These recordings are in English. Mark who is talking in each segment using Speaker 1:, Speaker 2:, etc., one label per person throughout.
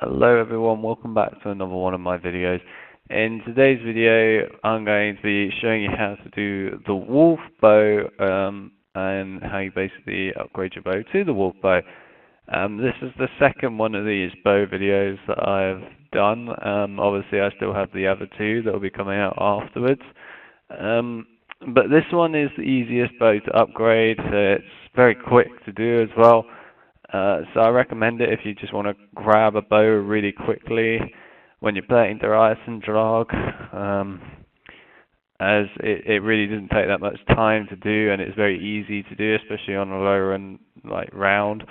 Speaker 1: Hello everyone, welcome back to another one of my videos. In today's video, I'm going to be showing you how to do the wolf bow and how you basically upgrade your bow to the wolf bow. This is the second one of these bow videos that I've done. Obviously I still have the other two that will be coming out afterwards. But this one is the easiest bow to upgrade. It's very quick to do as well. So I recommend it if you just want to grab a bow really quickly when you're playing Der EISENDRACHE, as it really doesn't take that much time to do, and it's very easy to do, especially on a lower end round.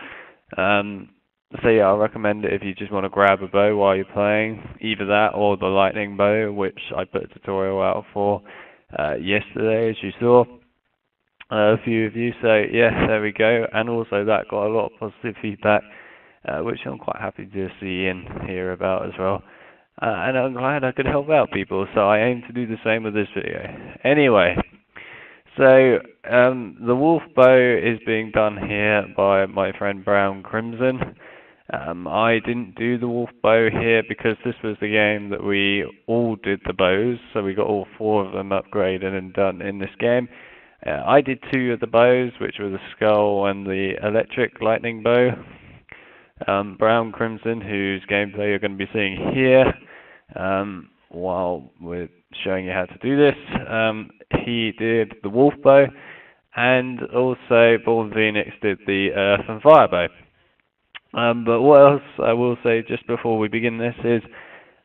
Speaker 1: So yeah, I recommend it if you just want to grab a bow while you're playing, either that or the lightning bow, which I put a tutorial out for yesterday, as you saw. A few of you, so yes, there we go, and also that got a lot of positive feedback, which I'm quite happy to see and hear about as well, and I'm glad I could help out people, so I aim to do the same with this video. Anyway, so the wolf bow is being done here by my friend Brown Crimson. I didn't do the wolf bow here because this was the game that we all did the bows, so we got all four of them upgraded and done in this game. I did two of the bows, which were the skull and the electric lightning bow. Brown Crimson, whose gameplay you're going to be seeing here, while we're showing you how to do this, he did the wolf bow, and also Bald Phoenix did the earth and fire bow. But what else I will say just before we begin this is,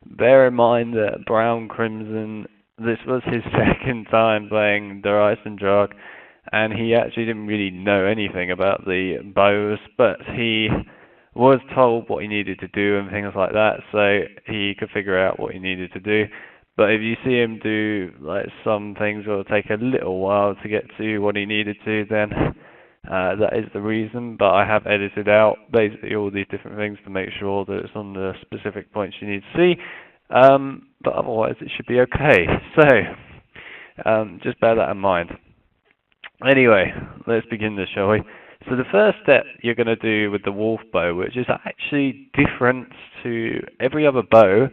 Speaker 1: bear in mind that Brown Crimson, this was his second time playing Der EISENDRACHE, and he actually didn't really know anything about the bows, but he was told what he needed to do and things like that, so he could figure out what he needed to do. But if you see him do some things that will take a little while to get to what he needed to, then that is the reason. But I have edited out basically all these different things to make sure that it's on the specific points you need to see. But otherwise it should be okay. So just bear that in mind. Anyway, let's begin this, shall we? So the first step you're going to do with the wolf bow, which is actually different to every other bow.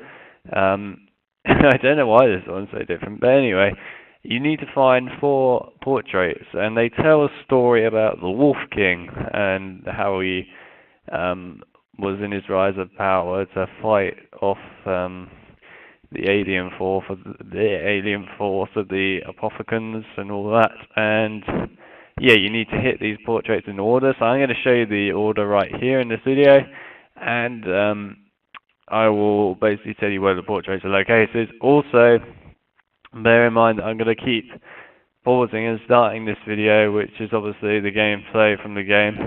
Speaker 1: I don't know why this one's so different, but anyway, you need to find 4 portraits, and they tell a story about the Wolf King and how he was in his rise of power to fight off the alien force of the Apothicons and all that. And yeah, you need to hit these portraits in order. So I'm going to show you the order right here in this video, and I will basically tell you where the portraits are located. Also, bear in mind that I'm going to keep pausing and starting this video, which is obviously the gameplay from the game,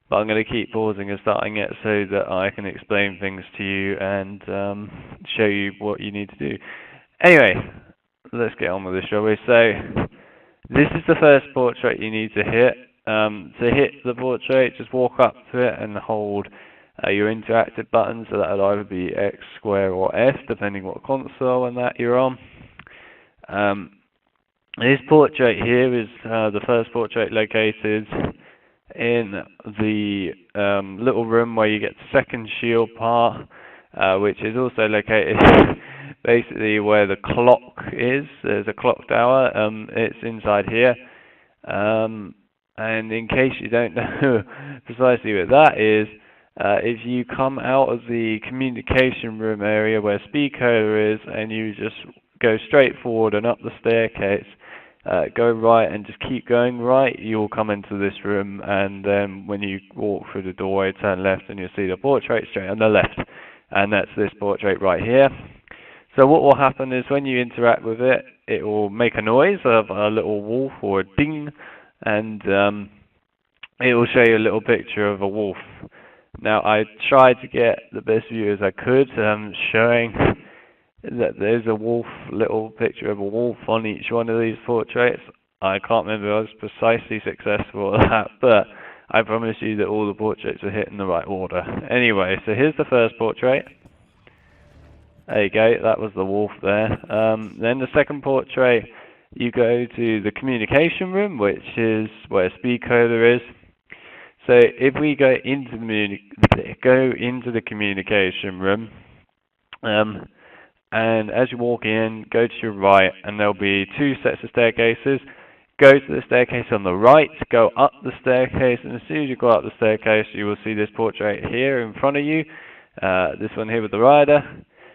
Speaker 1: but I'm going to keep pausing and starting it so that I can explain things to you and show you what you need to do. Anyway, let's get on with this, shall we? So, this is the first portrait you need to hit. To hit the portrait, just walk up to it and hold your interactive button, so that would either be X, square, or F, depending what console and that you're on. This portrait here is the first portrait located in the little room where you get the second shield part, which is also located basically where the clock is. There's a clock tower, it's inside here. And in case you don't know precisely what that is, if you come out of the communication room area where speaker is, and you just go straight forward and up the staircase, go right and just keep going right, you'll come into this room, and then when you walk through the doorway, turn left and you'll see the portrait straight on the left, and that's this portrait right here. So what will happen is when you interact with it, it will make a noise of a little wolf or a ding, and it will show you a little picture of a wolf. Now, I tried to get the best view as I could, showing that there's a wolf, little picture of a wolf on each one of these portraits. I can't remember if I was precisely successful at that, but I promise you that all the portraits are hit in the right order. Anyway, so here's the first portrait. There you go, that was the wolf there. Then the second portrait, you go to the communication room, which is where speed coder is. So if we go into the communication room, and as you walk in, go to your right, and there'll be two sets of staircases. Go to the staircase on the right, go up the staircase, and as soon as you go up the staircase, you will see this portrait here in front of you. This one here with the rider.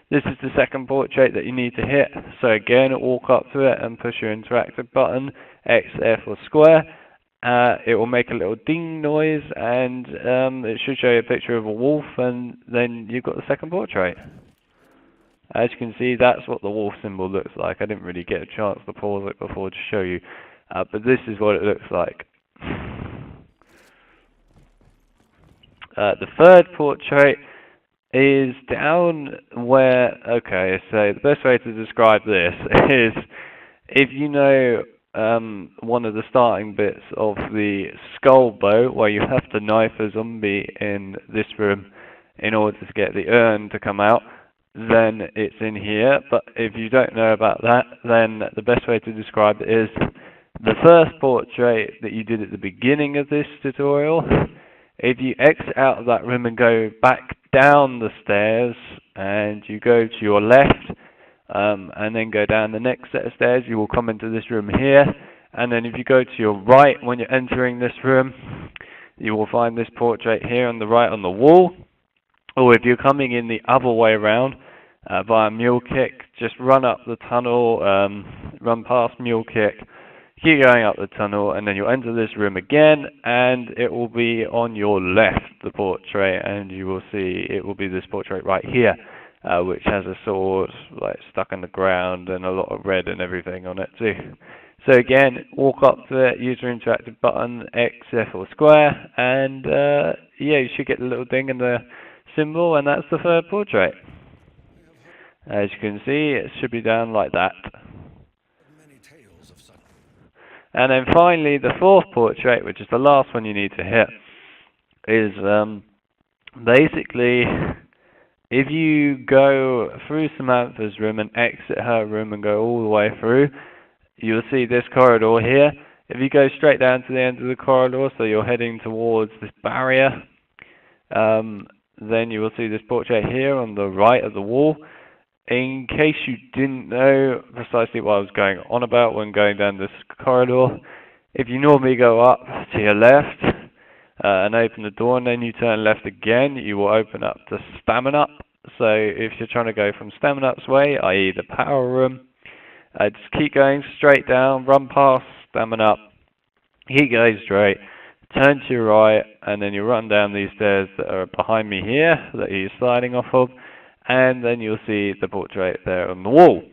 Speaker 1: This is the second portrait that you need to hit. So again, walk up to it and push your interactive button, X, F, or square. It will make a little ding noise, and it should show you a picture of a wolf, and then you've got the second portrait. As you can see, that's what the wolf symbol looks like. I didn't really get a chance to pause it before to show you, but this is what it looks like. The third portrait is down where, okay, so the best way to describe this is if you know one of the starting bits of the skull bow where you have to knife a zombie in this room in order to get the urn to come out, then it's in here. But if you don't know about that, then the best way to describe it is the first portrait that you did at the beginning of this tutorial. If you exit out of that room and go back down the stairs, and you go to your left, and then go down the next set of stairs, you will come into this room here. And then if you go to your right when you're entering this room, you will find this portrait here on the right on the wall. Or if you're coming in the other way around via mule kick, just run up the tunnel, run past mule kick, keep going up the tunnel, and then you'll enter this room again, and it will be on your left, the portrait, and you will see it will be this portrait right here, which has a sword like stuck in the ground and a lot of red and everything on it too. So again, walk up to it, use your interactive button, X, F, or square, and yeah, you should get the little ding in the symbol, and that's the third portrait. As you can see, it should be down like that. And then finally, the fourth portrait, which is the last one you need to hit, is basically if you go through Samantha's room and exit her room and go all the way through, you'll see this corridor here. If you go straight down to the end of the corridor, so you're heading towards this barrier, then you will see this portrait here on the right of the wall. In case you didn't know precisely what I was going on about when going down this corridor, if you normally go up to your left and open the door and then you turn left again, you will open up to Stamina Up. So if you're trying to go from Stamina Up's way, i.e. the power room, just keep going straight down, run past Stamina Up, keep going straight, turn to your right, and then you run down these stairs that are behind me here, that you're sliding off of, and then you'll see the portrait there on the wall.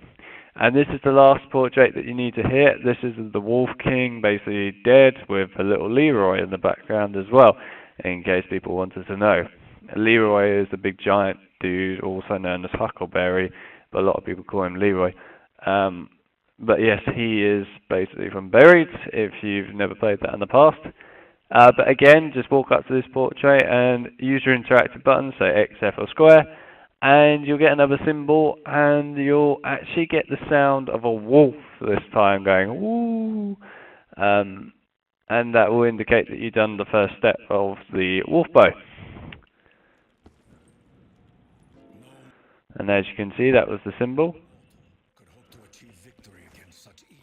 Speaker 1: And this is the last portrait that you need to hit. This is the Wolf King, basically dead, with a little Leroy in the background as well, in case people wanted to know. Leroy is the big giant dude, also known as Huckleberry, but a lot of people call him Leroy. But yes, he is basically from Buried, if you've never played that in the past. But again, just walk up to this portrait and use your interactive button, so X, F, or square, and you'll get another symbol, and you'll actually get the sound of a wolf this time going woo, and that will indicate that you've done the first step of the wolf bow. And as you can see, that was the symbol.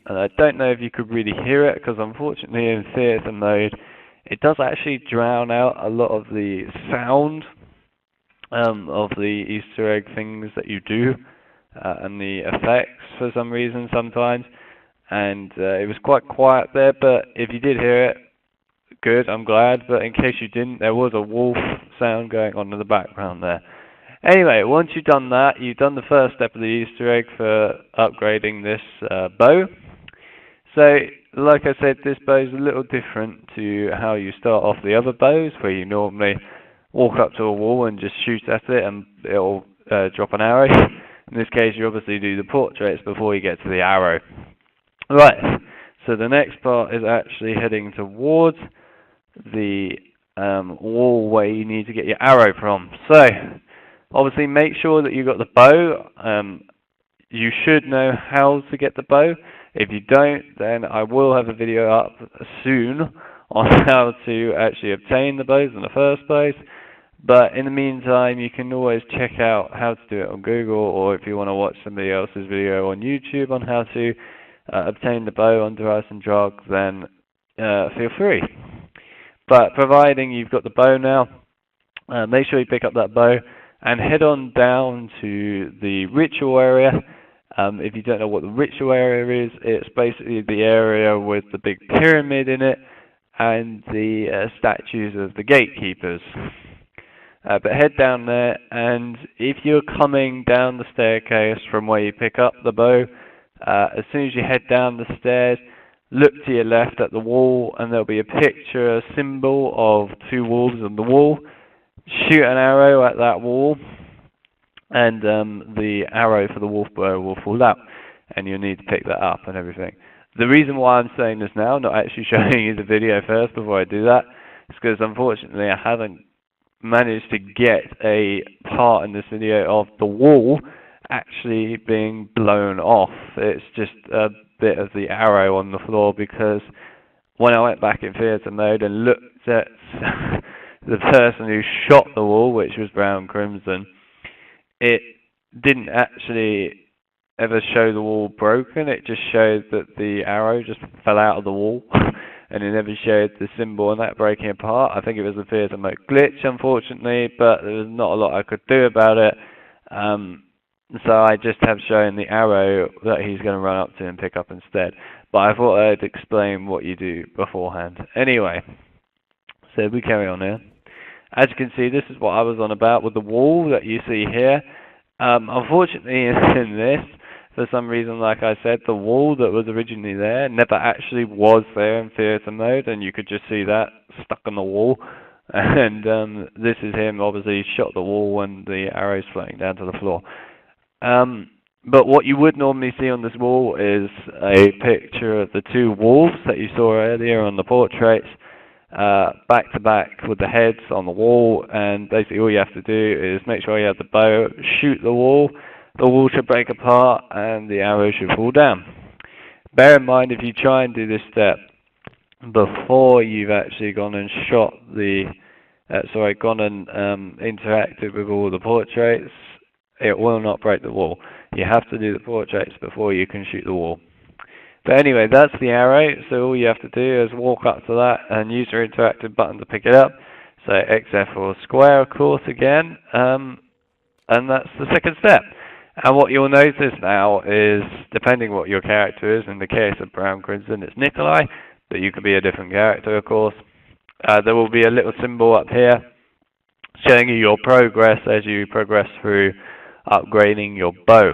Speaker 1: And I don't know if you could really hear it, because unfortunately in theatre mode, it does actually drown out a lot of the sound of the Easter egg things that you do, and the effects for some reason sometimes. And it was quite quiet there, but if you did hear it, good, I'm glad. But in case you didn't, there was a wolf sound going on in the background there. Anyway, once you've done that, you've done the first step of the Easter egg for upgrading this bow. So, like I said, this bow is a little different to how you start off the other bows, where you normally walk up to a wall and just shoot at it and it'll drop an arrow. In this case, you obviously do the portraits before you get to the arrow. Right, so the next part is actually heading towards the wall where you need to get your arrow from. So, obviously make sure that you've got the bow. You should know how to get the bow. If you don't, then I will have a video up soon on how to actually obtain the bows in the first place. But in the meantime, you can always check out how to do it on Google, or if you want to watch somebody else's video on YouTube on how to obtain the bow under EISENDRACHE, then feel free. But providing you've got the bow now, make sure you pick up that bow and head on down to the ritual area. If you don't know what the ritual area is, it's basically the area with the big pyramid in it and the statues of the gatekeepers. But head down there, and if you're coming down the staircase from where you pick up the bow, as soon as you head down the stairs, look to your left at the wall, and there'll be a picture, a symbol of two wolves on the wall. Shoot an arrow at that wall, and the arrow for the wolf bow will fall out, and you'll need to pick that up and everything. The reason why I'm saying this now, not actually showing you the video first before I do that, is because unfortunately I haven't managed to get a part in this video of the wall actually being blown off. It's just a bit of the arrow on the floor, because when I went back in theatre mode and looked at the person who shot the wall, which was Brown Crimson, it didn't actually ever show the wall broken. It just showed that the arrow just fell out of the wall and it never showed the symbol and that breaking apart. I think it was a theatre mode glitch, unfortunately, but there was not a lot I could do about it. So I just have shown the arrow that he's going to run up to and pick up instead. But I thought I'd explain what you do beforehand. Anyway, so we carry on here. As you can see, this is what I was on about with the wall that you see here. Unfortunately, in this, for some reason, like I said, the wall that was originally there never actually was there in theatre mode, and you could just see that stuck on the wall. And this is him, obviously, shot the wall and the arrow's floating down to the floor. But what you would normally see on this wall is a picture of the two wolves that you saw earlier on the portraits, back to back with the heads on the wall, and basically all you have to do is make sure you have the bow, shoot the wall should break apart, and the arrow should fall down. Bear in mind, if you try and do this step before you've actually gone and shot the, interacted with all the portraits, it will not break the wall. You have to do the portraits before you can shoot the wall. But anyway, that's the arrow, so all you have to do is walk up to that and use your interactive button to pick it up. So XF or square, of course, again, and that's the second step. And what you'll notice now is, depending what your character is, in the case of Brown Crimson, it's Nikolai, but you could be a different character, of course. There will be a little symbol up here showing you your progress as you progress through upgrading your bow.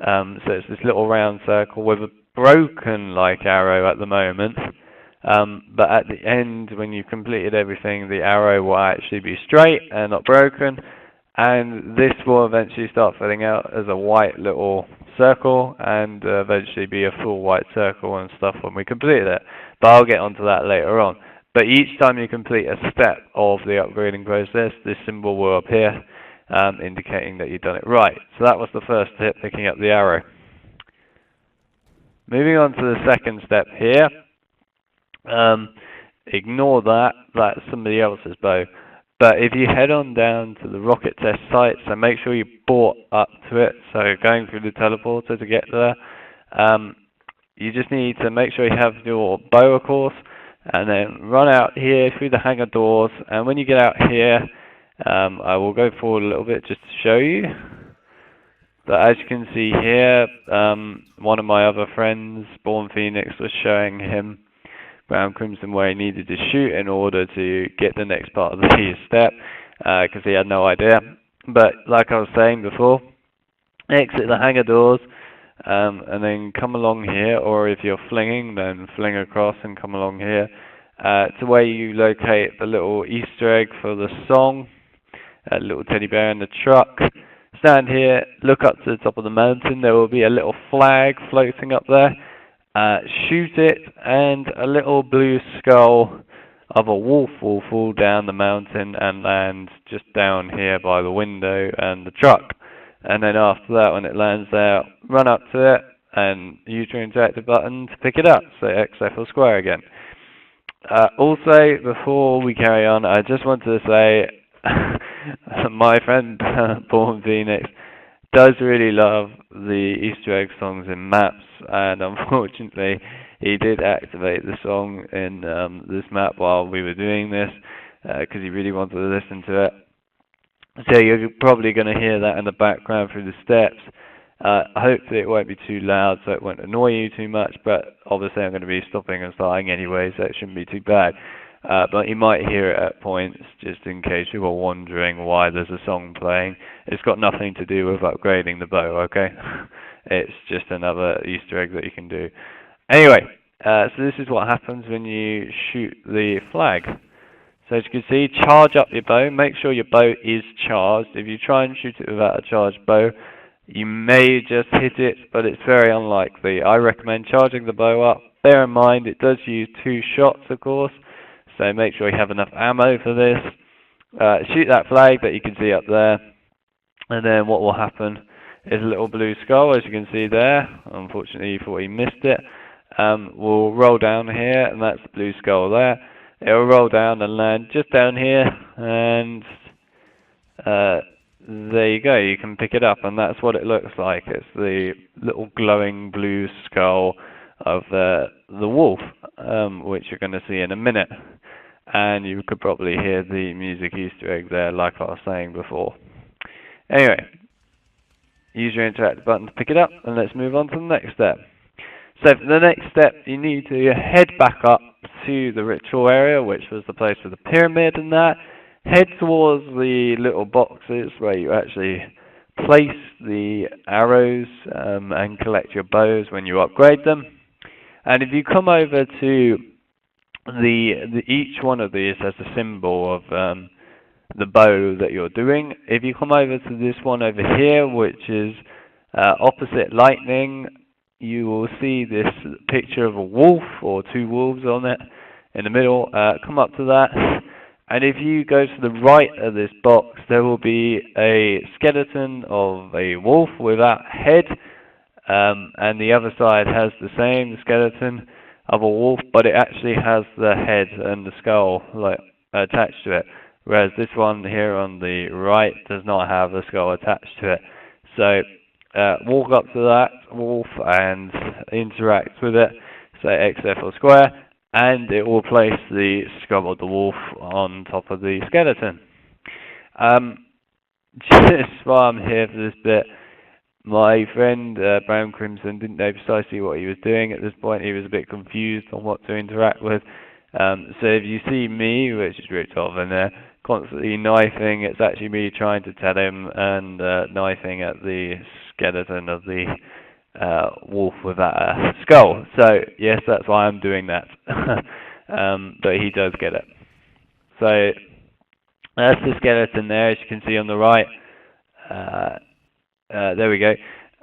Speaker 1: So it's this little round circle with a broken like arrow at the moment, but at the end, when you've completed everything, the arrow will actually be straight and not broken, and this will eventually start filling out as a white little circle and eventually be a full white circle and stuff when we complete it. But I'll get onto that later on. But each time you complete a step of the upgrading process, this symbol will appear, indicating that you've done it right. So that was the first tip, picking up the arrow. Moving on to the second step here, ignore that, that's somebody else's bow. But if you head on down to the rocket test site, so make sure you board up to it, so going through the teleporter to get there, you just need to make sure you have your bow, of course, and then run out here through the hangar doors, and when you get out here, I will go forward a little bit just to show you. But as you can see here, one of my other friends, Born Phoenix, was showing him Brown Crimson where he needed to shoot in order to get the next part of the step, because he had no idea. But like I was saying before, exit the hangar doors, and then come along here, or if you're flinging, then fling across and come along here, to where you locate the little Easter egg for the song, a little teddy bear in the truck. Stand here, look up to the top of the mountain, there will be a little flag floating up there. Shoot it, and a little blue skull of a wolf will fall down the mountain and land just down here by the window and the truck. And then after that, when it lands there, run up to it and use your interactive button to pick it up, so XF or square again. Also, before we carry on, I just want to say my friend Born Phoenix does really love the Easter egg songs in maps, and unfortunately, he did activate the song in this map while we were doing this because he really wanted to listen to it. So you're probably going to hear that in the background through the steps. Hopefully it won't be too loud so it won't annoy you too much, but obviously I'm going to be stopping and starting anyway, so it shouldn't be too bad. But you might hear it at points, just in case you were wondering why there's a song playing. It's got nothing to do with upgrading the bow, okay? It's just another Easter egg that you can do. Anyway, so this is what happens when you shoot the flag. So as you can see, charge up your bow. Make sure your bow is charged. If you try and shoot it without a charged bow, you may just hit it, but it's very unlikely. I recommend charging the bow up. Bear in mind, it does use 2 shots, of course, so make sure you have enough ammo for this. Shoot that flag that you can see up there, and then what will happen is a little blue skull, as you can see there. Unfortunately, you thought you missed it. We'll roll down here, and that's the blue skull there. It will roll down and land just down here, and there you go, you can pick it up, and that's what it looks like. It's the little glowing blue skull of the wolf, which you're going to see in a minute. And you could probably hear the music Easter egg there, like I was saying before. Anyway, use your interact button to pick it up, and let's move on to the next step. So for the next step, you need to head back up to the ritual area, which was the place with the pyramid and that. Head towards the little boxes where you actually place the arrows and collect your bows when you upgrade them. And if you come over to each one of these has a symbol of the bow that you're doing. If you come over to this one over here, which is opposite lightning, you will see this picture of a wolf or 2 wolves on it in the middle. Come up to that, and if you go to the right of this box, there will be a skeleton of a wolf without head, and the other side has the same skeleton of a wolf, but it actually has the head and the skull attached to it, whereas this one here on the right does not have a skull attached to it. So walk up to that wolf and interact with it, say XF or square, and it will place the skull of the wolf on top of the skeleton. Just while I'm here for this bit, my friend Brown Crimson didn't know precisely what he was doing at this point. He was a bit confused on what to interact with. So if you see me, which is ripped off in there, constantly knifing, it's actually me trying to tell him and knifing at the skeleton of the wolf with that skull. So yes, that's why I'm doing that. But he does get it. So that's the skeleton there, as you can see on the right. There we go.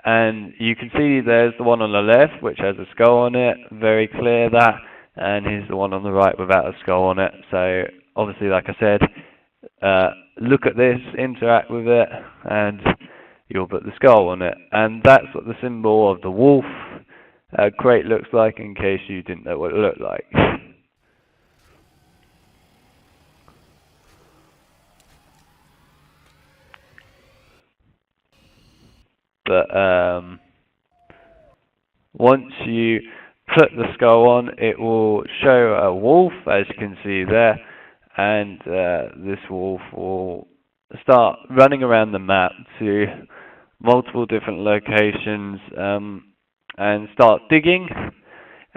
Speaker 1: And you can see there's the one on the left, which has a skull on it. Very clear that. And here's the one on the right without a skull on it. So obviously, like I said, look at this, interact with it, and you'll put the skull on it. And that's what the symbol of the wolf crate looks like, in case you didn't know what it looked like. But once you put the skull on, it will show a wolf, as you can see there, and this wolf will start running around the map to multiple different locations and start digging.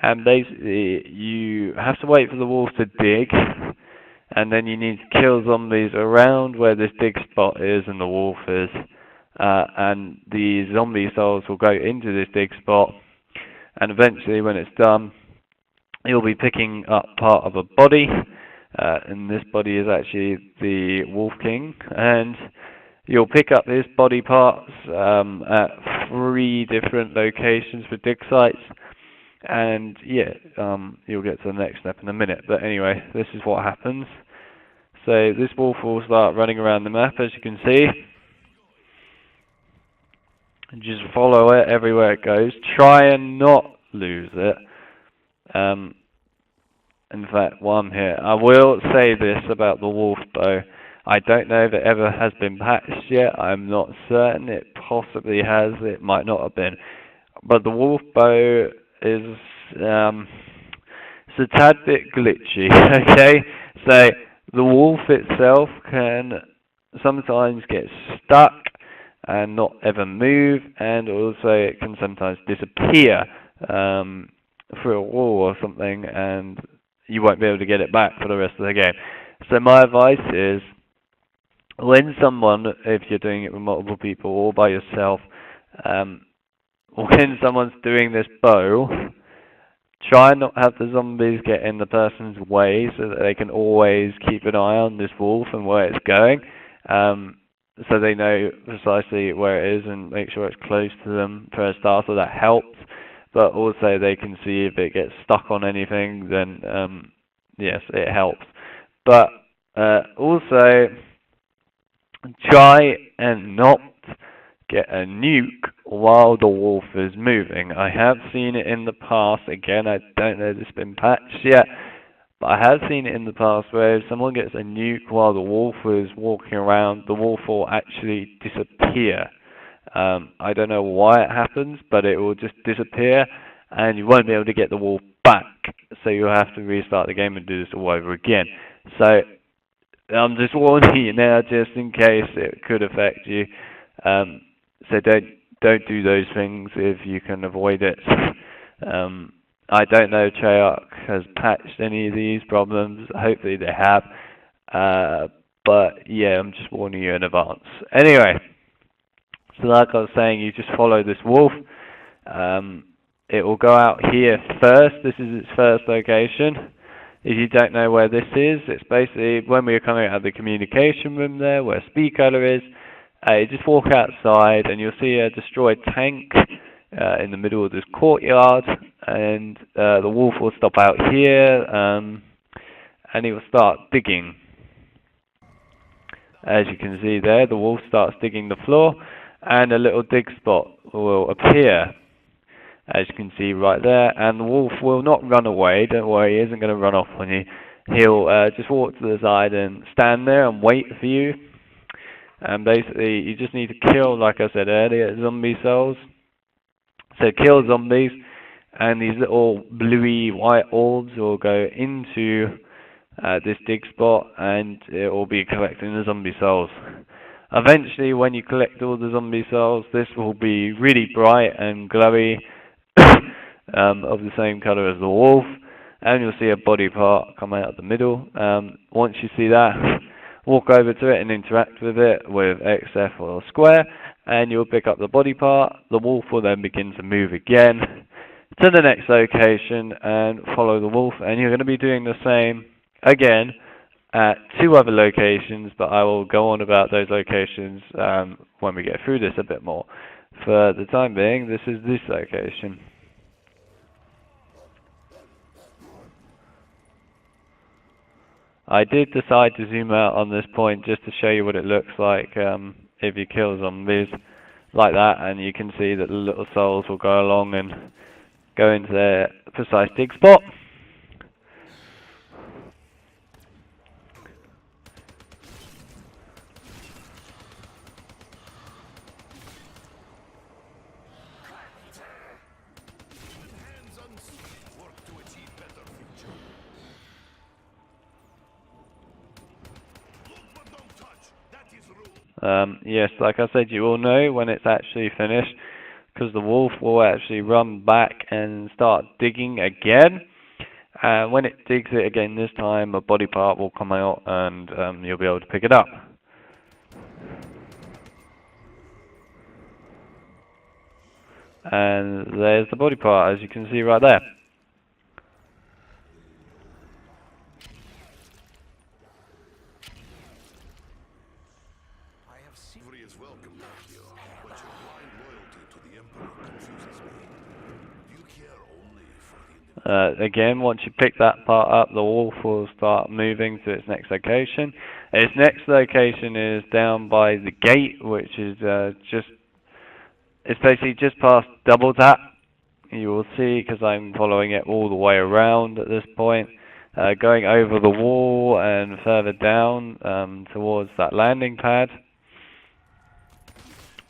Speaker 1: And basically you have to wait for the wolf to dig, and then you need to kill zombies around where this dig spot is and the wolf is, and the zombie souls will go into this dig spot, and eventually when it's done, you'll be picking up part of a body, and this body is actually the Wolf King, and you'll pick up his body parts at 3 different locations for dig sites, and yeah, you'll get to the next step in a minute. But anyway, this is what happens. So this wolf will start running around the map, as you can see. And just follow it everywhere it goes. Try and not lose it. in fact, one here. I will say this about the wolf bow. I don't know if it ever has been patched yet. I'm not certain. It possibly has. It might not have been. But the wolf bow is it's a tad bit glitchy. Okay, so the wolf itself can sometimes get stuck and not ever move, and also it can sometimes disappear through a wall or something, and you won't be able to get it back for the rest of the game. So my advice is, when someone, if you're doing it with multiple people or by yourself, when someone's doing this bow, try and not have the zombies get in the person's way so that they can always keep an eye on this wolf and where it's going. So they know precisely where it is and make sure it's close to them for a start, so that helps. But also they can see if it gets stuck on anything, then yes, it helps. But also try and not get a nuke while the wolf is moving. I have seen it in the past. Again, I don't know if it's been patched yet, but I have seen it in the past where if someone gets a nuke while the wolf is walking around, the wolf will actually disappear. I don't know why it happens, but it will just disappear, and you won't be able to get the wolf back. So you'll have to restart the game and do this all over again. So I'm just warning you now, just in case it could affect you. So don't do those things if you can avoid it. I don't know if Treyarch has patched any of these problems. Hopefully they have. But yeah, I'm just warning you in advance. Anyway, so like I was saying, you just follow this wolf. It will go out here first. This is its first location. If you don't know where this is, it's basically when we are coming out of the communication room there, where Speedcola is. You just walk outside and you'll see a destroyed tank in the middle of this courtyard, and the wolf will stop out here, and he will start digging. As you can see there, the wolf starts digging the floor, and a little dig spot will appear, as you can see right there, and the wolf will not run away. Don't worry, he isn't going to run off on you. He'll just walk to the side and stand there and wait for you. And basically, you just need to kill, like I said earlier, zombie cells. So kill zombies, and these little bluey white orbs will go into this dig spot, and it will be collecting the zombie cells. Eventually, when you collect all the zombie cells, this will be really bright and glowy, of the same color as the wolf, and you'll see a body part come out of the middle. Once you see that, walk over to it and interact with it with XF or square, and you'll pick up the body part. The wolf will then begin to move again to the next location and follow the wolf, and you're going to be doing the same again at 2 other locations, but I will go on about those locations when we get through this a bit more. For the time being, this is this location. I did decide to zoom out on this point just to show you what it looks like if you kill zombies like that, and you can see that the little souls will go along and go into their precise dig spot. Yes, like I said, you will know when it's actually finished, because the wolf will actually run back and start digging again. When it digs it again this time, a body part will come out, and you'll be able to pick it up. And there's the body part, as you can see right there. Again, once you pick that part up, the wolf will start moving to its next location. Its next location is down by the gate, which is it's basically just past Double Tap. You will see, because I'm following it all the way around at this point. going over the wall and further down towards that landing pad.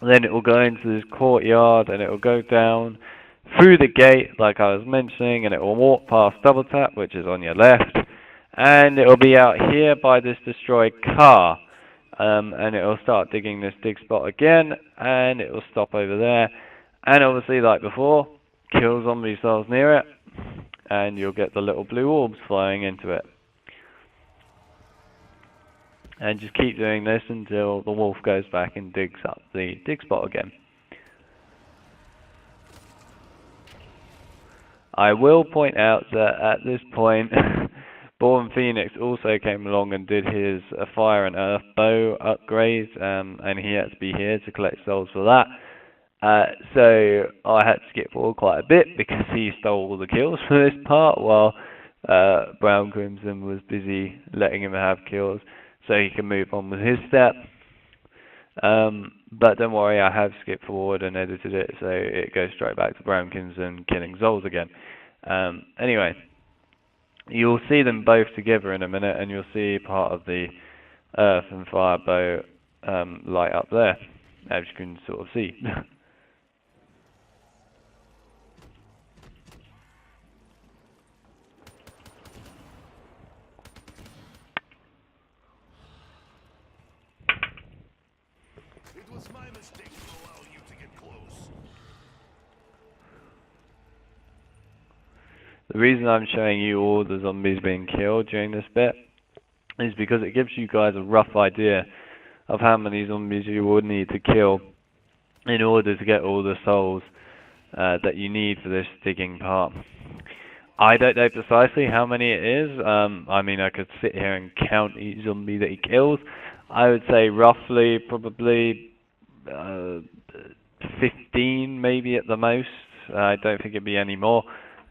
Speaker 1: Then it will go into this courtyard and it will go down through the gate like I was mentioning, and it will walk past Double Tap, which is on your left, and it will be out here by this destroyed car. And it will start digging this dig spot again, and it will stop over there, and obviously like before, kill zombie cells near it, and you'll get the little blue orbs flying into it. And just keep doing this until the wolf goes back and digs up the dig spot again. I will point out that at this point, Born Phoenix also came along and did his Fire and Earth bow upgrade, and he had to be here to collect souls for that. So I had to skip forward quite a bit because he stole all the kills for this part while Brown Crimson was busy letting him have kills so he can move on with his step. But don't worry, I have skipped forward and edited it so it goes straight back to Brown Crimson killing Zols again. Anyway, you'll see them both together in a minute, and you'll see part of the Earth and Fire bow light up there, as you can sort of see.
Speaker 2: It was my mistake to allow you to get close.
Speaker 1: The reason I'm showing you all the zombies being killed during this bit is because it gives you guys a rough idea of how many zombies you would need to kill in order to get all the souls that you need for this digging part. I don't know precisely how many it is. I mean, I could sit here and count each zombie that he kills. I would say roughly, probably 15 maybe at the most. I don't think it'd be any more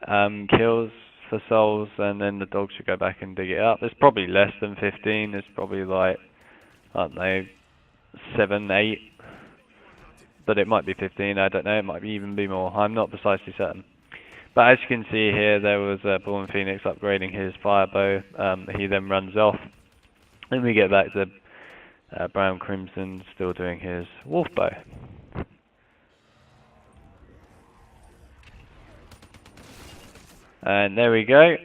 Speaker 1: kills for souls, and then the dog should go back and dig it up. It's probably less than 15. It's probably like, I don't know, 7, 8. But it might be 15, I don't know. It might even be more. I'm not precisely certain. But as you can see here, there was Born Phoenix upgrading his fire bow. He then runs off. And we get back to Brown Crimson still doing his wolf bow. And there we go.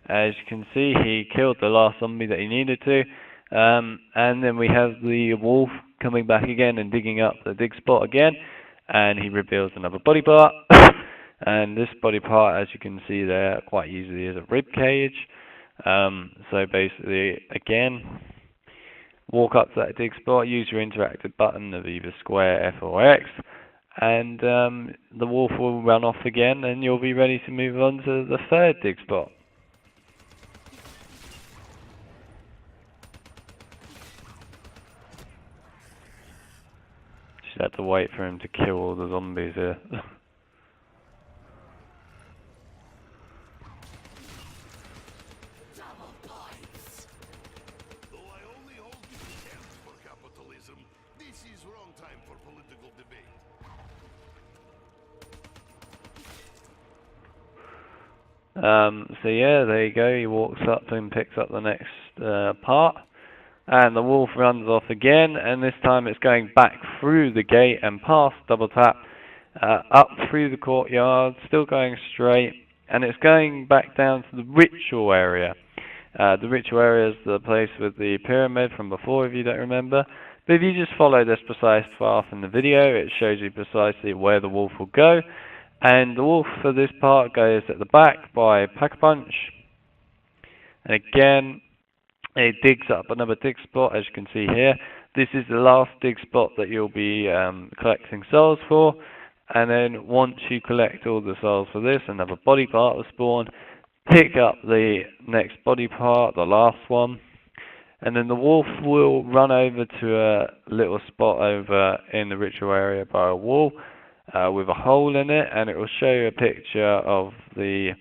Speaker 1: As you can see, he killed the last zombie that he needed to. And then we have the wolf coming back again and digging up the dig spot again. And he reveals another body part. And this body part, as you can see there, quite easily is a rib cage. So basically, again, walk up to that dig spot, use your interactive button of either square, F or X, and the wolf will run off again, and you'll be ready to move on to the third dig spot. Just had to wait for him to kill all the zombies here. So yeah, there you go, he walks up and picks up the next part, and the wolf runs off again, and this time it's going back through the gate and past Double Tap, up through the courtyard, still going straight, and it's going back down to the ritual area. The ritual area is the place with the pyramid from before, if you don't remember. But if you just follow this precise path in the video, it shows you precisely where the wolf will go. And the wolf for this part goes at the back by Pack-a-Punch. And again, it digs up another dig spot, as you can see here. This is the last dig spot that you'll be collecting souls for. And then once you collect all the souls for this, another body part will spawn. Pick up the next body part, the last one. And then the wolf will run over to a little spot over in the ritual area by a wall. With a hole in it, and it will show you a picture of the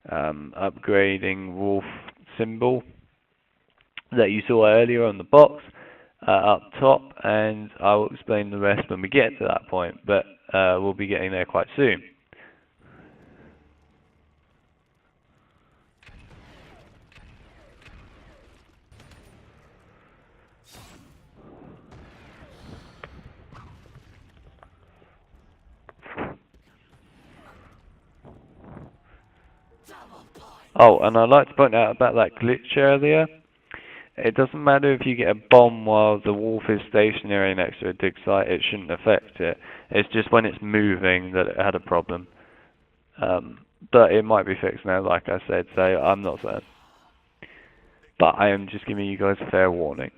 Speaker 1: upgrading wolf symbol that you saw earlier on the box up top, and I will explain the rest when we get to that point, but we'll be getting there quite soon. Oh, and I'd like to point out about that glitch earlier. It doesn't matter if you get a bomb while the wolf is stationary next to a dig site, it shouldn't affect it. It's just when it's moving that it had a problem. But it might be fixed now, like I said, so I'm not certain. But I am just giving you guys a fair warning.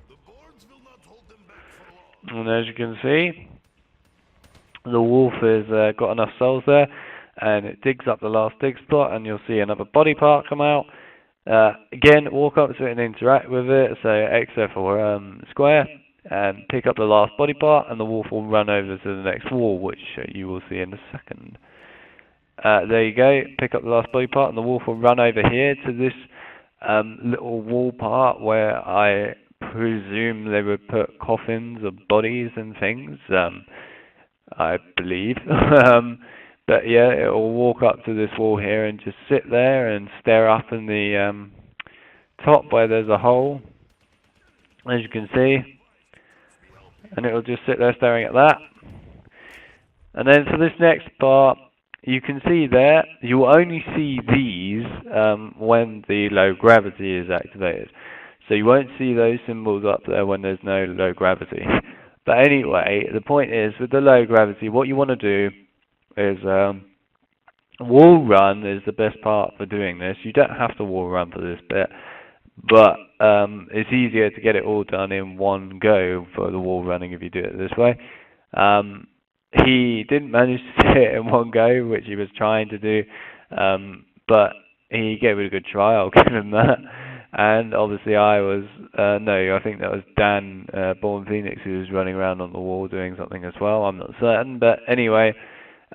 Speaker 2: The boards will not hold them back for long.
Speaker 1: And as you can see, the wolf has got enough cells there, and it digs up the last dig spot, and you'll see another body part come out. Again, walk up to it and interact with it, so XF or square, and pick up the last body part, and the wolf will run over to the next wall, which you will see in a second. There you go, pick up the last body part, and the wolf will run over here to this little wall part where I presume they would put coffins of bodies and things, I believe. But yeah, it will walk up to this wall here and just sit there and stare up in the top where there's a hole, as you can see, and it will just sit there staring at that. And then for this next part, you can see there, you will only see these when the low gravity is activated. So you won't see those symbols up there when there's no low gravity. But anyway, the point is, with the low gravity, what you want to do is wall run is the best part for doing this. You don't have to wall run for this bit, but it's easier to get it all done in one go for the wall running if you do it this way. He didn't manage to do it in one go, which he was trying to do, but he gave it a good try, I'll give him that. And obviously I was, no, I think that was Dan, Born Phoenix, who was running around on the wall doing something as well, I'm not certain, but anyway,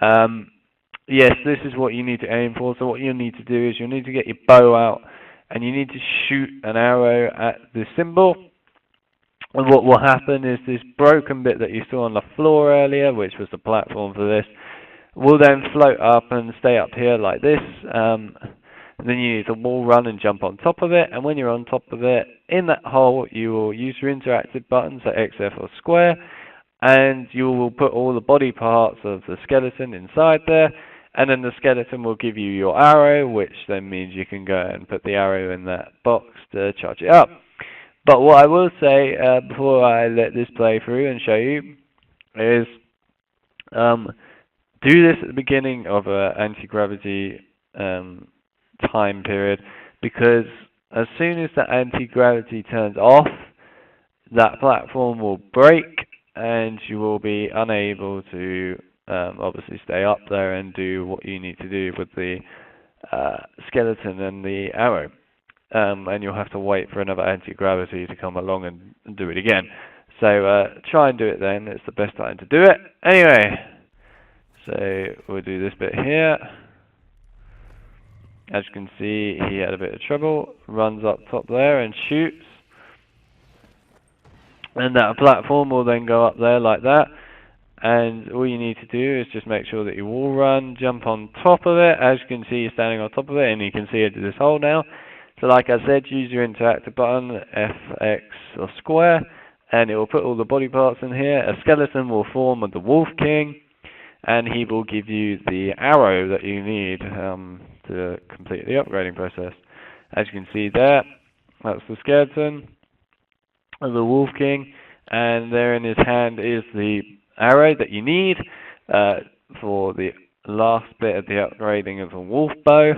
Speaker 1: yes, this is what you need to aim for. So what you need to do is you need to get your bow out, and you need to shoot an arrow at the symbol. And what will happen is this broken bit that you saw on the floor earlier, which was the platform for this, will then float up and stay up here like this. And then you need to wall run and jump on top of it. And when you're on top of it, in that hole, you will use your interactive buttons, so XF or square, and you will put all the body parts of the skeleton inside there. And then the skeleton will give you your arrow, which then means you can go and put the arrow in that box to charge it up. But what I will say before I let this play through and show you is do this at the beginning of an anti-gravity time period, because as soon as that anti-gravity turns off, that platform will break and you will be unable to obviously stay up there and do what you need to do with the skeleton and the arrow. And you'll have to wait for another anti-gravity to come along and do it again. So try and do it then, it's the best time to do it. Anyway, so we'll do this bit here. As you can see, he had a bit of trouble, runs up top there and shoots. And that platform will then go up there like that. And all you need to do is just make sure that you wall run, jump on top of it. As you can see, you're standing on top of it, and you can see into this hole now. So like I said, use your interactive button, FX or square, and it will put all the body parts in here. A skeleton will form of the Wolf King, and he will give you the arrow that you need to complete the upgrading process. As you can see there, that's the skeleton of the Wolf King, and there in his hand is the arrow that you need for the last bit of the upgrading of a wolf bow.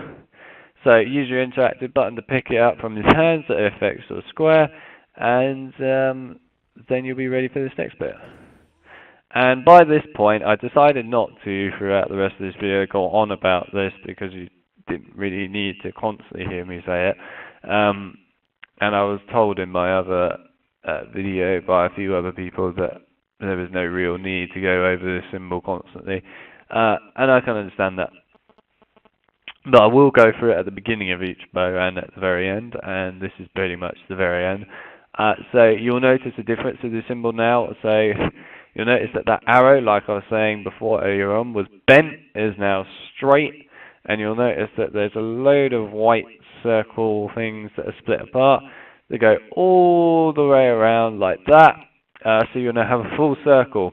Speaker 1: So use your interactive button to pick it up from his hands at FX or square, and then you'll be ready for this next bit. And by this point, I decided not to, throughout the rest of this video, go on about this, because you didn't really need to constantly hear me say it. And I was told in my other video by a few other people that there was no real need to go over this symbol constantly. And I can understand that. But I will go through it at the beginning of each bow and at the very end, and this is pretty much the very end. So you'll notice the difference of the symbol now. So you'll notice that that arrow, like I was saying before earlier on, was bent, is now straight, and you'll notice that there's a load of white circle things that are split apart. They go all the way around like that, so you're going to have a full circle.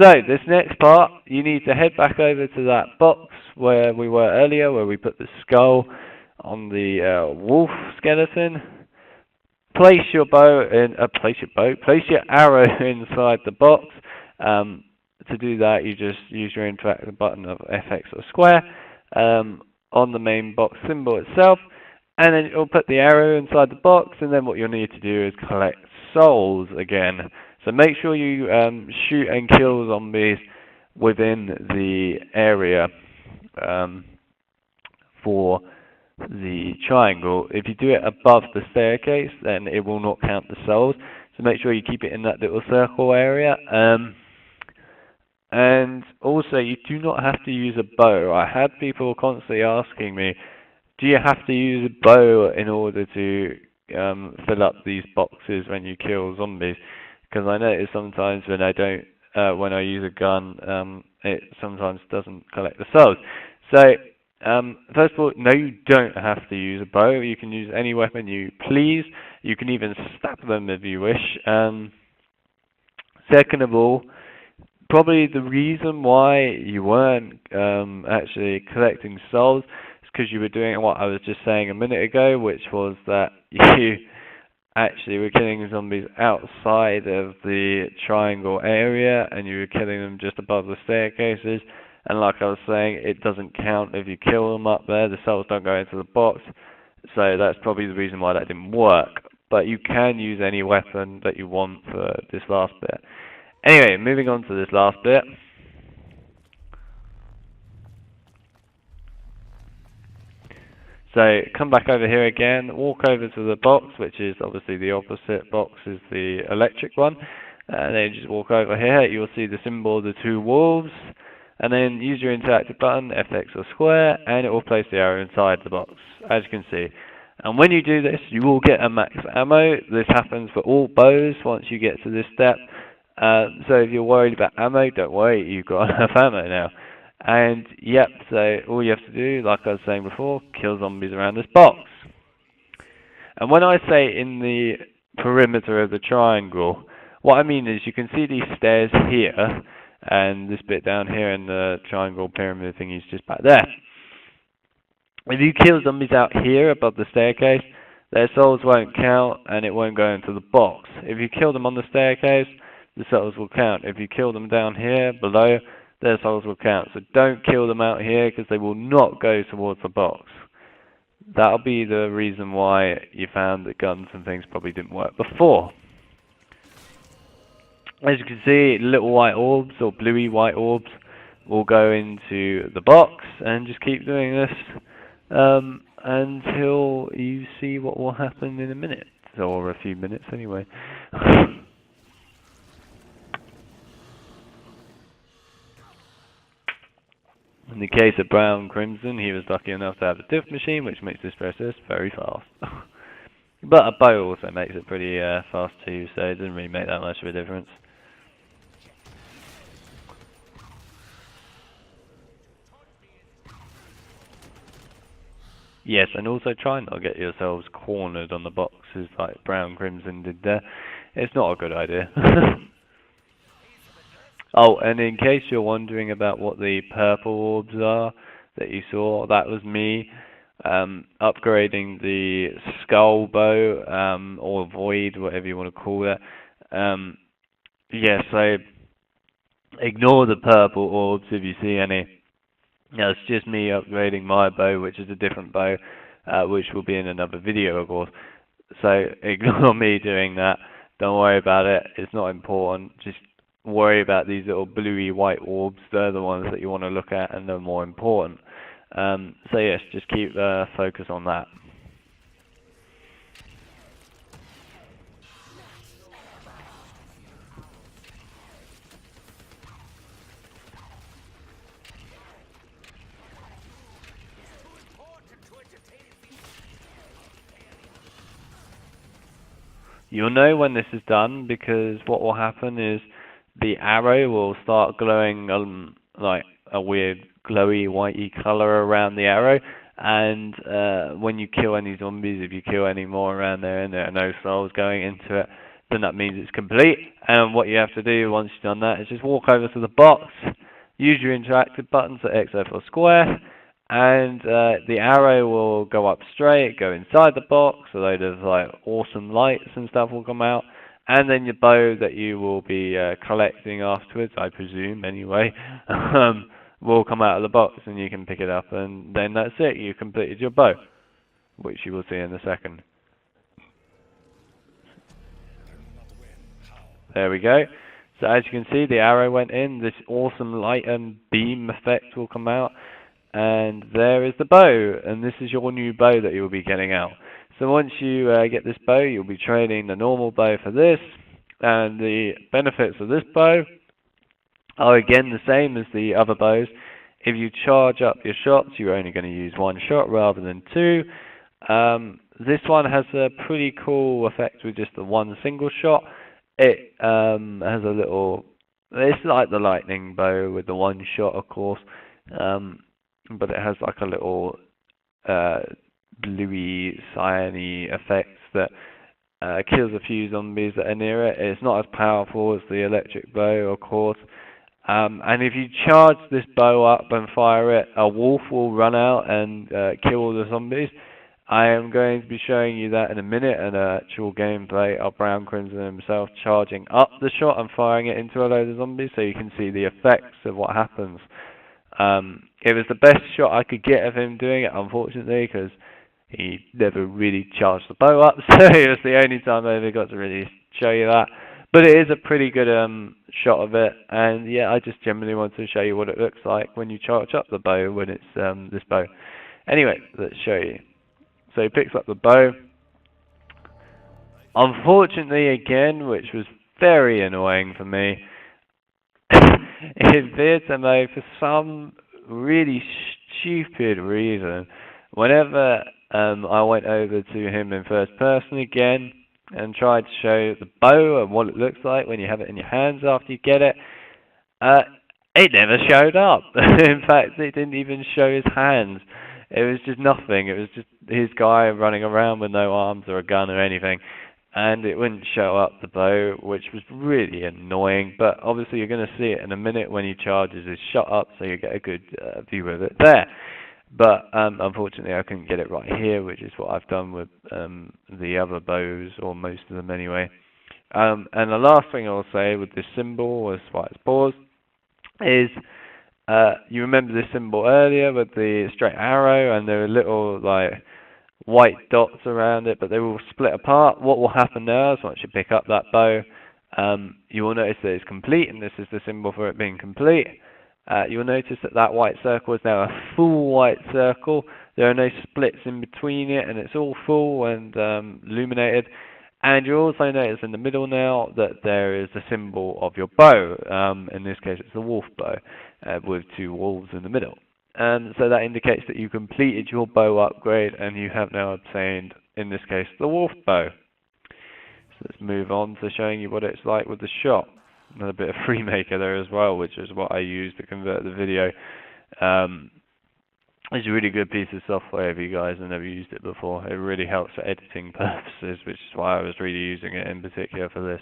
Speaker 1: So this next part, you need to head back over to that box where we were earlier, where we put the skull on the wolf skeleton. Place your place your arrow inside the box. To do that, you just use your interactive button of FX or square on the main box symbol itself, and then you'll put the arrow inside the box, and then what you'll need to do is collect souls again. So make sure you shoot and kill zombies within the area for the triangle. If you do it above the staircase, then it will not count the souls. So make sure you keep it in that little circle area. And also, you do not have to use a bow. I had people constantly asking me, do you have to use a bow in order to fill up these boxes when you kill zombies? Because I notice sometimes when I use a gun, it sometimes doesn't collect the souls. So, first of all, no, you don't have to use a bow. You can use any weapon you please. You can even stab them if you wish. Second of all, probably the reason why you weren't actually collecting souls is because you were doing what I was just saying a minute ago, which was that you actually were killing zombies outside of the triangle area, and you were killing them just above the staircases. And like I was saying, it doesn't count if you kill them up there. The souls don't go into the box. So that's probably the reason why that didn't work. But you can use any weapon that you want for this last bit. Anyway, moving on to this last bit. So come back over here again, walk over to the box, which is obviously the opposite box is the electric one. And then just walk over here, you'll see the symbol of the two wolves. And then use your interactive button, FX or square, and it will place the arrow inside the box, as you can see. And when you do this, you will get a max ammo. This happens for all bows once you get to this step. So if you're worried about ammo, don't worry, you've got enough ammo now. And yep, so all you have to do, like I was saying before, kill zombies around this box. And when I say in the perimeter of the triangle, what I mean is you can see these stairs here, and this bit down here in the triangle pyramid thing is just back there. If you kill zombies out here above the staircase, their souls won't count and it won't go into the box. If you kill them on the staircase, the souls will count. If you kill them down here below, their souls will count. So don't kill them out here because they will not go towards the box. That'll be the reason why you found that guns and things probably didn't work before. As you can see, little white orbs or bluey white orbs will go into the box, and just keep doing this until you see what will happen in a minute, or a few minutes anyway. In the case of Brown Crimson, he was lucky enough to have a diff machine, which makes this process very fast. But a bow also makes it pretty fast too, so it doesn't really make that much of a difference. Yes, and also try not to get yourselves cornered on the boxes like Brown Crimson did there. It's not a good idea. Oh, and in case you're wondering about what the purple orbs are that you saw, that was me upgrading the skull bow, or void, whatever you want to call it. Yeah, so ignore the purple orbs if you see any. Yeah, it's just me upgrading my bow, which is a different bow, which will be in another video, of course. So ignore me doing that. Don't worry about it. It's not important. Just worry about these little bluey white orbs. They're the ones that you want to look at, and they're more important. So yes, just keep focus on that. You'll know when this is done because what will happen is the arrow will start glowing like a weird glowy whitey color around the arrow, and when you kill any zombies, if you kill any more around there and there are no souls going into it, then that means it's complete. And what you have to do once you've done that is just walk over to the box, use your interactive buttons at X, F or square, and the arrow will go up straight, go inside the box, a load of like awesome lights and stuff will come out, and then your bow that you will be collecting afterwards, I presume anyway, will come out of the box and you can pick it up, and then that's it, you completed your bow, which you will see in a second. There we go. So as you can see, the arrow went in, this awesome light and beam effect will come out, and there is the bow, and this is your new bow that you'll be getting out. So once you get this bow, you'll be trading the normal bow for this, and the benefits of this bow are again the same as the other bows. If you charge up your shots, you're only going to use one shot rather than two. This one has a pretty cool effect with just the one single shot. It has a little, it's like the lightning bow with the one shot, of course, but it has like a little bluey, cyany effect that kills a few zombies that are near it. It's not as powerful as the electric bow, of course. And if you charge this bow up and fire it, a wolf will run out and kill all the zombies. I am going to be showing you that in a minute, an actual gameplay of Brown Crimson himself charging up the shot and firing it into a load of zombies, so you can see the effects of what happens. It was the best shot I could get of him doing it, unfortunately, because he never really charged the bow up, so it was the only time I ever got to really show you that. But it is a pretty good shot of it, and yeah, I just generally want to show you what it looks like when you charge up the bow when it's this bow. Anyway, let's show you. So he picks up the bow. Unfortunately, again, which was very annoying for me, in Vietnam, for some really stupid reason, whenever I went over to him in first person again and tried to show the bow and what it looks like when you have it in your hands after you get it, it never showed up. In fact, it didn't even show his hands. It was just nothing. It was just his guy running around with no arms or a gun or anything, and it wouldn't show up the bow, which was really annoying. But obviously you're going to see it in a minute when he charges his shot up, so you get a good view of it there. But unfortunately I couldn't get it right here, which is what I've done with the other bows, or most of them anyway. And the last thing I'll say with this symbol, as far as pause, is you remember this symbol earlier with the straight arrow, and there are little like white dots around it, but they will split apart. What will happen now is once you pick up that bow, you will notice that it's complete, and this is the symbol for it being complete. You will notice that that white circle is now a full white circle. There are no splits in between it, and it's all full and illuminated. And you also notice in the middle now that there is a symbol of your bow. In this case, it's the wolf bow with two wolves in the middle. So that indicates that you completed your bow upgrade, and you have now obtained, in this case, the wolf bow. So let's move on to showing you what it's like with the shot. And a bit of Freemaker there as well, which is what I used to convert the video. It's a really good piece of software if you guys have never used it before. It really helps for editing purposes, which is why I was really using it in particular for this.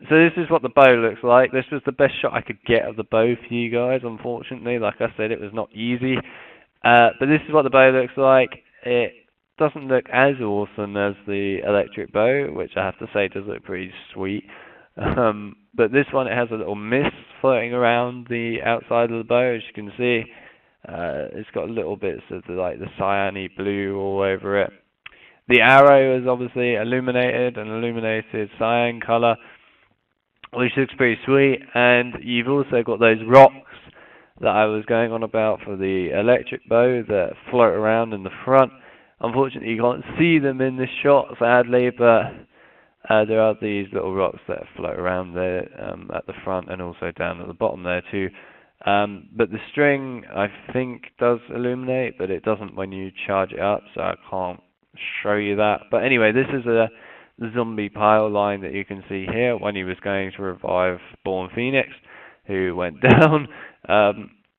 Speaker 1: So this is what the bow looks like. This was the best shot I could get of the bow for you guys, unfortunately. Like I said, it was not easy. But this is what the bow looks like. It doesn't look as awesome as the electric bow, which I have to say does look pretty sweet. But this one, it has a little mist floating around the outside of the bow, as you can see. It's got little bits of the cyany blue all over it. The arrow is obviously illuminated, an illuminated cyan color, which looks pretty sweet. And you've also got those rocks that I was going on about for the electric bow that float around in the front. Unfortunately, you can't see them in this shot, sadly, but there are these little rocks that float around there at the front and also down at the bottom there too. But the string, I think, does illuminate, but it doesn't when you charge it up, so I can't show you that. But anyway, this is a zombie pile line that you can see here when he was going to revive Born Phoenix, who went down.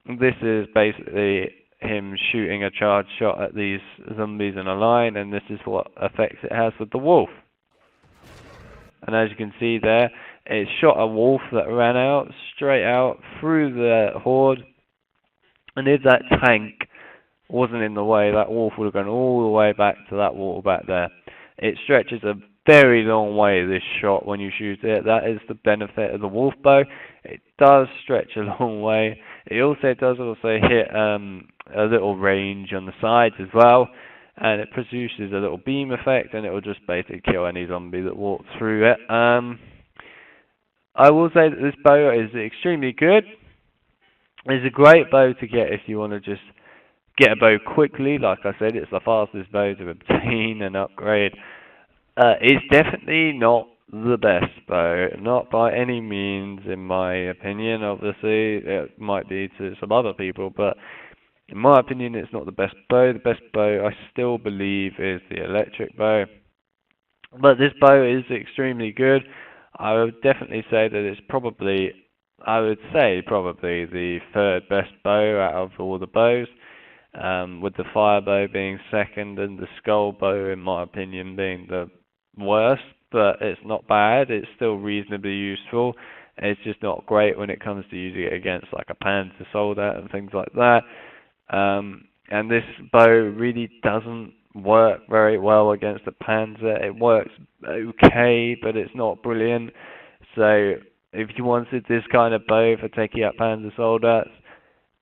Speaker 1: This is basically him shooting a charge shot at these zombies in a line, and this is what effects it has with the wolf. and as you can see there, it shot a wolf that ran out, straight out through the horde, and if that tank wasn't in the way, that wolf would have gone all the way back to that wall back there. It stretches a very long way, this shot, when you shoot it. That is the benefit of the wolf bow. It does stretch a long way. It does also hit a little range on the sides as well, and it produces a little beam effect, and it will just basically kill any zombie that walks through it. I will say that this bow is extremely good. It's a great bow to get if you want to just get a bow quickly. Like I said, it's the fastest bow to obtain and upgrade. It's definitely not the best bow, not by any means, in my opinion. Obviously, it might be to some other people, but in my opinion, it's not the best bow. The best bow, I still believe, is the electric bow. But this bow is extremely good. I would definitely say that it's probably, I would say probably the third best bow out of all the bows, with the fire bow being second and the skull bow, in my opinion, being the worst. But it's not bad. It's still reasonably useful. It's just not great when it comes to using it against like a Panzer soldier and things like that. And this bow really doesn't work very well against a Panzer. It works okay, but it's not brilliant. So if you wanted this kind of bow for taking out Panzer soldiers,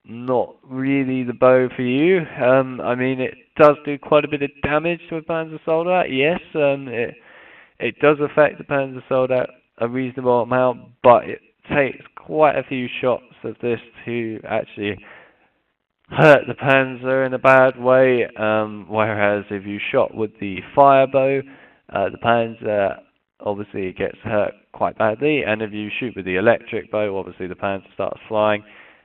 Speaker 1: not really the bow for you. I mean, it does do quite a bit of damage to a Panzer soldier. Yes, it does affect the Panzer soldier a reasonable amount, but it takes quite a few shots of this to actually hurt the Panzer in a bad way, whereas if you shot with the fire bow, the Panzer obviously gets hurt quite badly, and if you shoot with the electric bow, obviously the Panzer starts flying,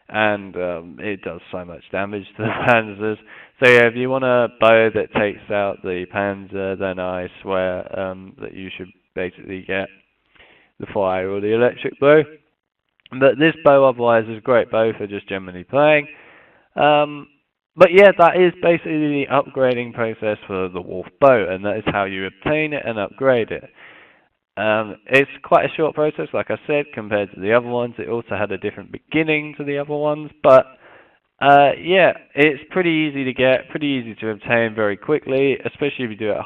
Speaker 1: and it does so much damage to the Panzers. So yeah, if you want a bow that takes out the Panzer, then I swear that you should basically get the fire or the electric bow. But this bow otherwise is a great bow for just generally playing. But yeah, that is basically the upgrading process for the wolf bow, and that is how you obtain it and upgrade it. It's quite a short process, like I said, compared to the other ones. It also had a different beginning to the other ones, but yeah, it's pretty easy to get, pretty easy to obtain very quickly, especially if you do it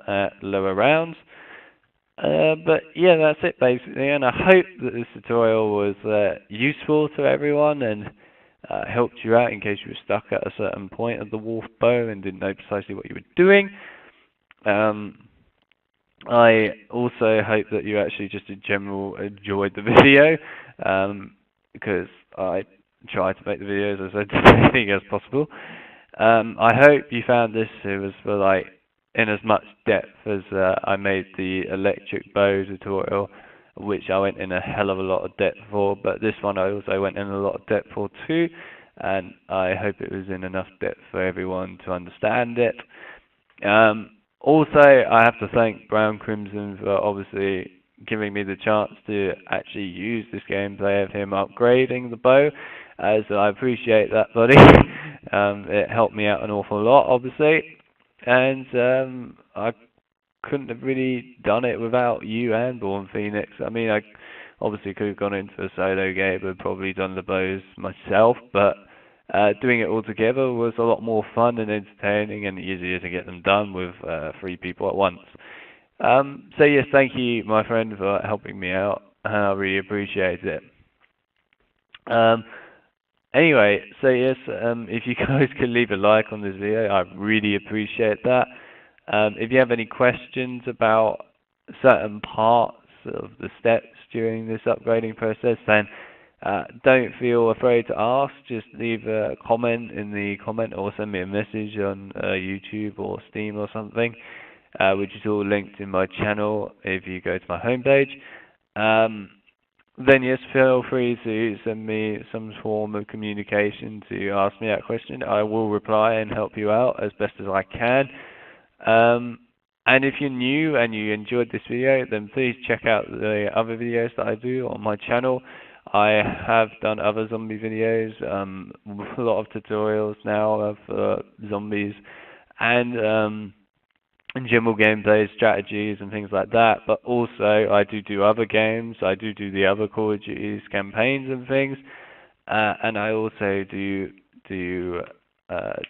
Speaker 1: at lower rounds. But yeah, that's it basically, and I hope that this tutorial was useful to everyone and helped you out in case you were stuck at a certain point of the wolf bow and didn't know precisely what you were doing. I also hope that you actually just in general enjoyed the video, because I try to make the videos as entertaining as possible. I hope you found this, it was for like in as much depth as I made the electric bow tutorial, which I went in a hell of a lot of depth for, but this one I also went in a lot of depth for too, and I hope it was in enough depth for everyone to understand it. Also, I have to thank Brown Crimson for obviously giving me the chance to actually use this gameplay of him upgrading the bow, as I appreciate that, buddy. It helped me out an awful lot, obviously, and I couldn't have really done it without you and Born Phoenix. I mean, I obviously could have gone into a solo game and probably done the bows myself, but doing it all together was a lot more fun and entertaining and easier to get them done with 3 people at once. So yes, thank you, my friend, for helping me out. I really appreciate it. Anyway, so yes, if you guys could leave a like on this video, I really appreciate that. If you have any questions about certain parts of the steps during this upgrading process, then don't feel afraid to ask. Just leave a comment in the comment or send me a message on YouTube or Steam or something, which is all linked in my channel if you go to my homepage. Then yes, feel free to send me some form of communication to ask me that question. I will reply and help you out as best as I can. And if you're new and you enjoyed this video, then please check out the other videos that I do on my channel. I have done other zombie videos, a lot of tutorials now of zombies, and and general gameplay strategies and things like that. But also, I do other games. I do the other Call of Duty's campaigns and things, and I also do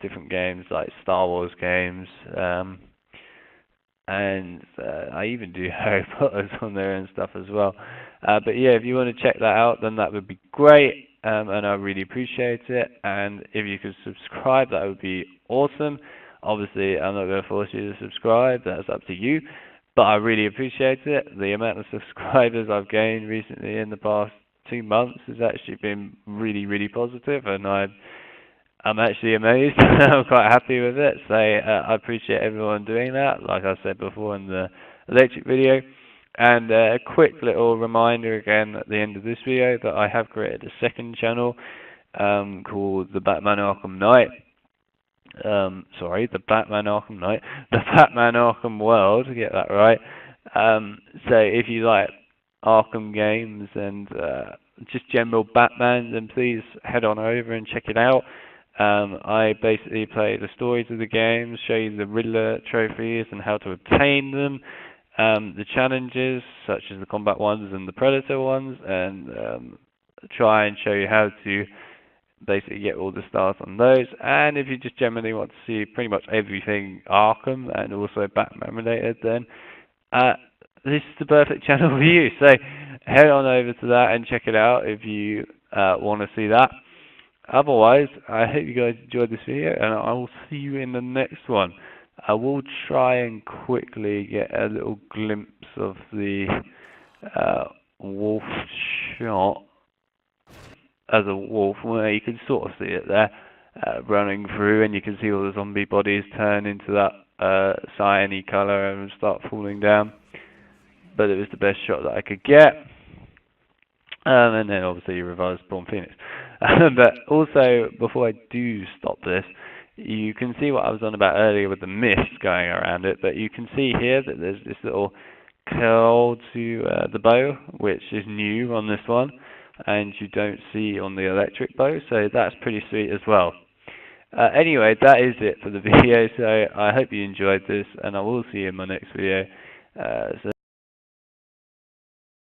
Speaker 1: different games like Star Wars games. And I even do Harry Potter's on there and stuff as well. But yeah, if you want to check that out, then that would be great, and I really appreciate it. And if you could subscribe, that would be awesome. Obviously, I'm not going to force you to subscribe, that's up to you. But I really appreciate it. The amount of subscribers I've gained recently in the past 2 months has actually been really, really positive, and I'm actually amazed. I'm quite happy with it. So I appreciate everyone doing that, like I said before in the electric video. And a quick little reminder again at the end of this video that I have created a second channel called the Batman Arkham Knight. Sorry, the Batman Arkham Knight, the Batman Arkham World, to get that right. So if you like Arkham games and just general Batman, then please head on over and check it out. I basically play the stories of the games, show you the Riddler trophies and how to obtain them, the challenges such as the combat ones and the Predator ones, and try and show you how to basically get all the stars on those. And if you just generally want to see pretty much everything Arkham and also Batman related, then this is the perfect channel for you. So head on over to that and check it out if you want to see that. Otherwise, I hope you guys enjoyed this video, and I will see you in the next one. I will try and quickly get a little glimpse of the wolf shot as a wolf, where you can sort of see it there running through, and you can see all the zombie bodies turn into that cyany colour and start falling down. But it was the best shot that I could get. And then obviously you revive Spawn Phoenix. But also, before I do stop this, you can see what I was on about earlier with the mist going around it, but you can see here that there's this little curl to the bow, which is new on this one, and you don't see on the electric bow, so that's pretty sweet as well. Anyway, that is it for the video, so I hope you enjoyed this, and I will see you in my next video. So